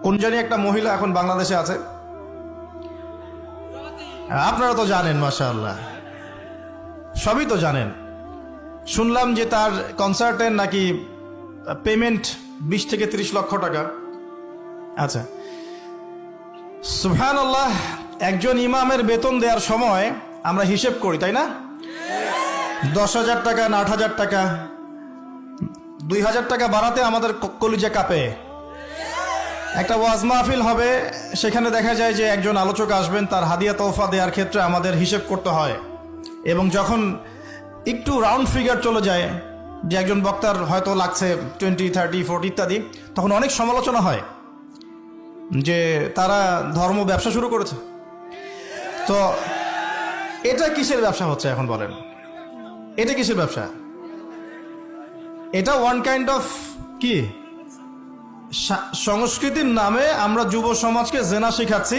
কোন জানি একটা মহিলা এখন বাংলাদেশে আছে, আপনারা তো জানেন, মাশাআল্লাহ সবই তো জানেন। শুনলাম যে তার কনসার্টের নাকি পেমেন্ট 20 থেকে 30 লক্ষ টাকা। আচ্ছা, সুবহানাল্লাহ। একজন ইমামের বেতন দেওয়ার সময় আমরা হিসেব করি, তাই না? 10,000 টাকা না 8,000 টাকা, 2,000 টাকা বাড়াতে আমাদের কলিজা কাঁপে। একটা ওয়াজ মাহফিল হবে, সেখানে দেখা যায় যে একজন আলোচক আসবেন, তার হাদিয়া তোহফা দেওয়ার ক্ষেত্রে আমাদের হিসেব করতে হয়। এবং যখন একটু রাউন্ড ফিগার চলে যায়, যে একজন বক্তার হয়তো লাগছে 20, 30, 40 ইত্যাদি, তখন অনেক সমালোচনা হয় যে তারা ধর্ম ব্যবসা শুরু করেছে। তো এটা কিসের ব্যবসা হচ্ছে এখন বলেন? এটা কিসের ব্যবসা? এটা ওয়ান কাইন্ড অফ কি সংস্কৃতির নামে আমরা যুব সমাজকে জেনা শেখাচ্ছি।